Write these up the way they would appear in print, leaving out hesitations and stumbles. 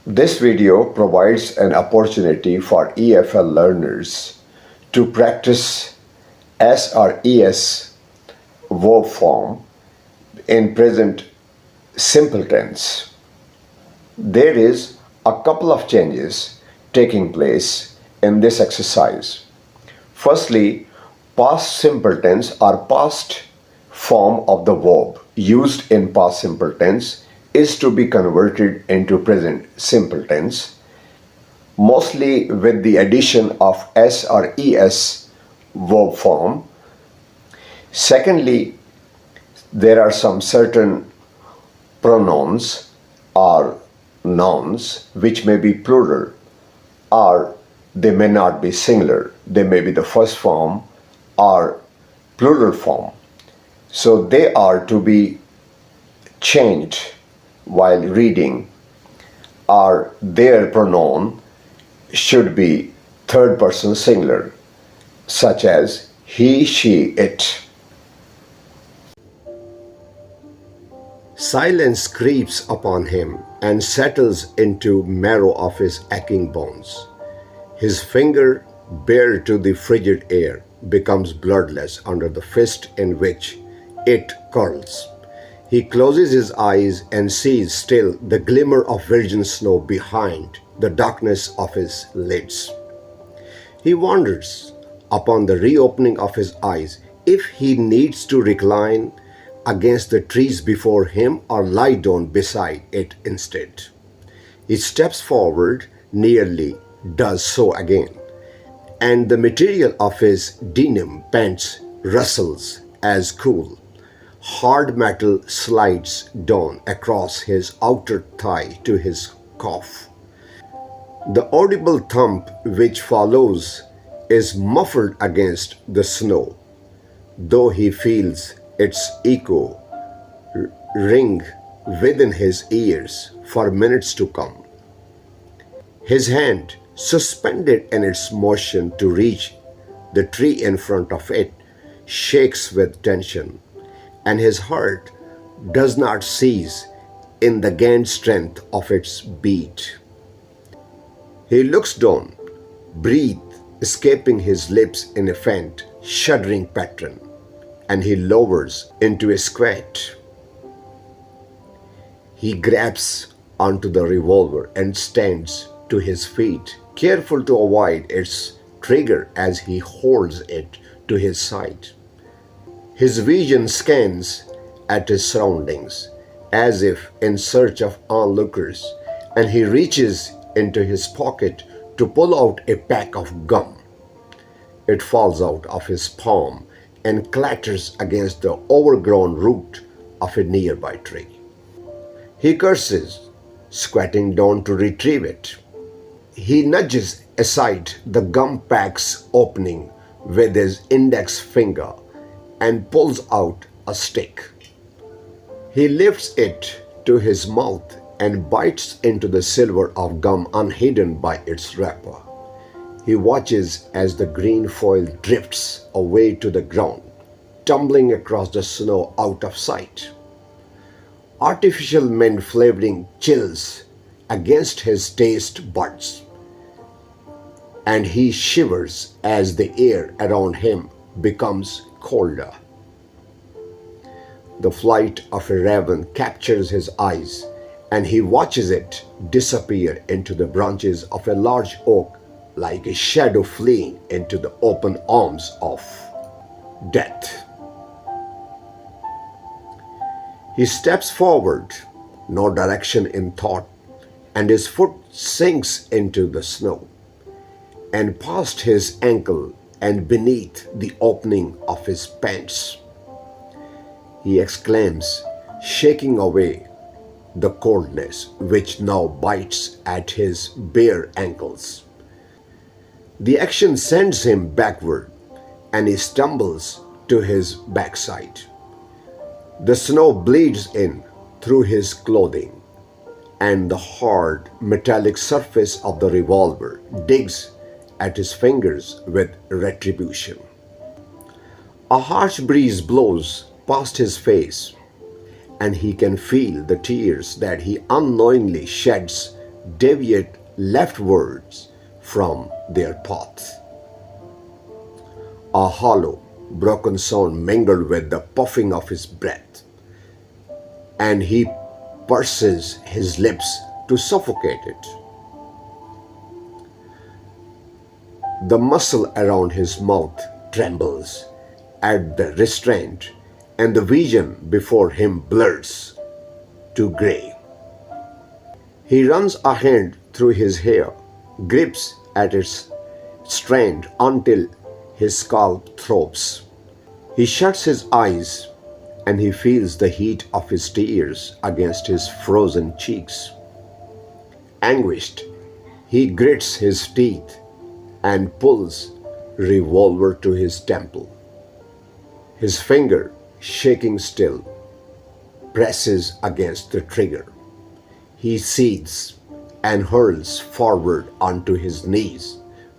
This video provides an opportunity for EFL learners to practice SRES verb form in present simple tense. There is a couple of changes taking place in this exercise. Firstly, past simple tense or past form of the verb used in past simple tense is to be converted into present simple tense, mostly with the addition of S or ES verb form. Secondly, there are some certain pronouns or nouns which may be plural or they may not be singular. They may be the first form or plural form. So they are to be changed while reading, or their pronoun should be third person singular, such as he, she, it. Silence creeps upon him and settles into marrow of his aching bones. His finger, bare to the frigid air, becomes bloodless under the fist in which it curls. He closes his eyes and sees still the glimmer of virgin snow behind the darkness of his lids. He wonders, upon the reopening of his eyes, if he needs to recline against the trees before him or lie down beside it instead. He steps forward, nearly does so again, and the material of his denim pants rustles as cool hard metal slides down across his outer thigh to his calf. The audible thump which follows is muffled against the snow, though he feels its echo ring within his ears for minutes to come. His hand, suspended in its motion to reach the tree in front of it, shakes with tension, and his heart does not cease in the gained strength of its beat. He looks down, breath escaping his lips in a faint, shuddering pattern, and he lowers into a squat. He grabs onto the revolver and stands to his feet, careful to avoid its trigger as he holds it to his side. His vision scans at his surroundings as if in search of onlookers, and he reaches into his pocket to pull out a pack of gum. It falls out of his palm and clatters against the overgrown root of a nearby tree. He curses, squatting down to retrieve it. He nudges aside the gum pack's opening with his index finger and pulls out a stick. He lifts it to his mouth and bites into the silver of gum unhidden by its wrapper. He watches as the green foil drifts away to the ground, tumbling across the snow out of sight. Artificial mint flavoring chills against his taste buds, and he shivers as the air around him becomes colder. The flight of a raven captures his eyes, and he watches it disappear into the branches of a large oak like a shadow fleeing into the open arms of death. He steps forward, no direction in thought, and his foot sinks into the snow, and past his ankle and beneath the opening of his pants. He exclaims, shaking away the coldness which now bites at his bare ankles. The action sends him backward, and he stumbles to his backside. The snow bleeds in through his clothing, and the hard metallic surface of the revolver digs at his fingers with retribution. A harsh breeze blows past his face, and he can feel the tears that he unknowingly sheds deviate leftwards from their path. A hollow, broken sound mingled with the puffing of his breath, and he purses his lips to suffocate it. The muscle around his mouth trembles at the restraint, and the vision before him blurs to gray. He runs a hand through his hair, grips at its strand until his scalp throbs. He shuts his eyes and he feels the heat of his tears against his frozen cheeks. Anguished, he grits his teeth and pulls revolver to his temple. His finger, shaking still, presses against the trigger. He seethes and hurls forward onto his knees,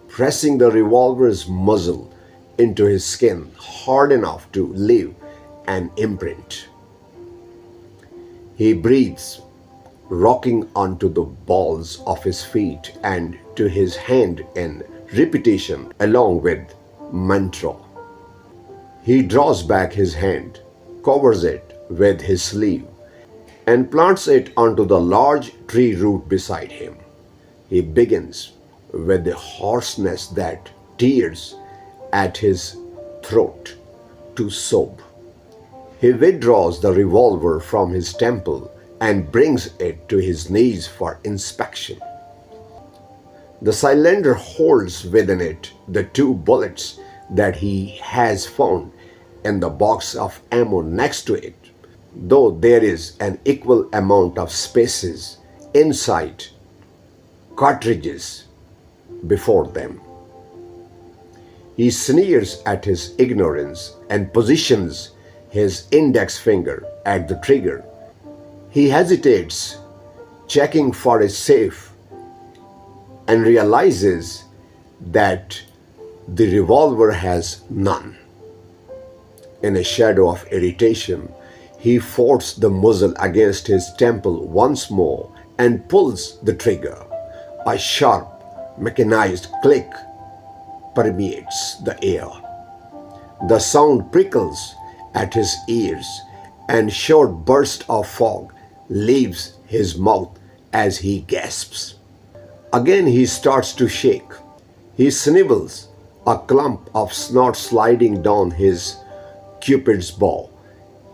pressing the revolver's muzzle into his skin hard enough to leave an imprint. He breathes, rocking onto the balls of his feet and to his hand in repetition along with mantra. He draws back his hand, covers it with his sleeve, and plants it onto the large tree root beside him. He begins with the hoarseness that tears at his throat to sob. He withdraws the revolver from his temple and brings it to his knees for inspection. The cylinder holds within it the 2 bullets that he has found in the box of ammo next to it, though there is an equal amount of spaces inside cartridges before them. He sneers at his ignorance and positions his index finger at the trigger. He hesitates, checking for a safe, and realizes that the revolver has none. In a shadow of irritation, he forces the muzzle against his temple once more and pulls the trigger. A sharp, mechanized click permeates the air. The sound prickles at his ears, and short burst of fog leaves his mouth as he gasps. Again he starts to shake. He snivels, a clump of snot sliding down his cupid's bow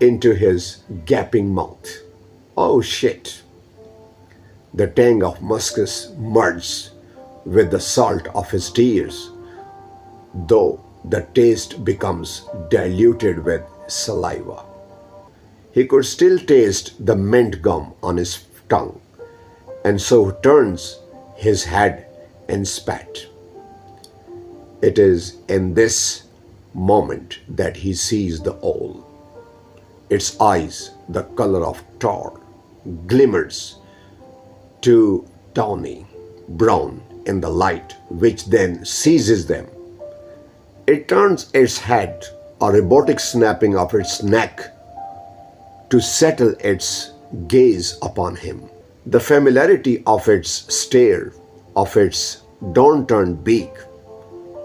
into his gaping mouth. Oh shit! The tang of muskus merges with the salt of his tears, though the taste becomes diluted with saliva. He could still taste the mint gum on his tongue, and so turns his head and spat. It is in this moment that he sees the owl. Its eyes, the color of tar, glimmers to tawny brown in the light, which then seizes them. It turns its head, a robotic snapping of its neck, to settle its gaze upon him. The familiarity of its stare, of its downturned beak,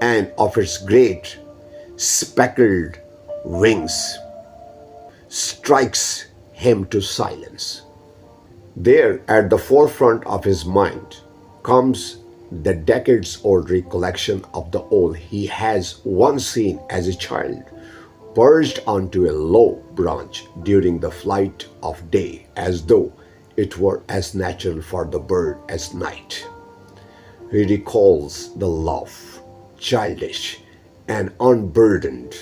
and of its great speckled wings strikes him to silence. There, at the forefront of his mind, comes the decades-old recollection of the owl he has once seen as a child, perched onto a low branch during the flight of day, as though it were as natural for the bird as night. He recalls the laugh, childish and unburdened,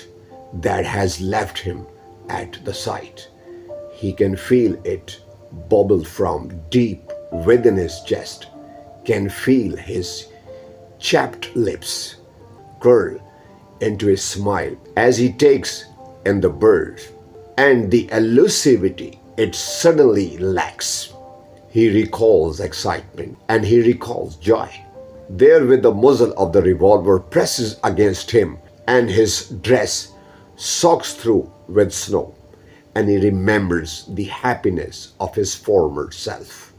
that has left him at the sight. He can feel it bubble from deep within his chest, can feel his chapped lips curl into a smile as he takes in the bird, and the elusivity it suddenly lacks. He recalls excitement and he recalls joy. There, with the muzzle of the revolver presses against him, and his dress soaks through with snow, and he remembers the happiness of his former self.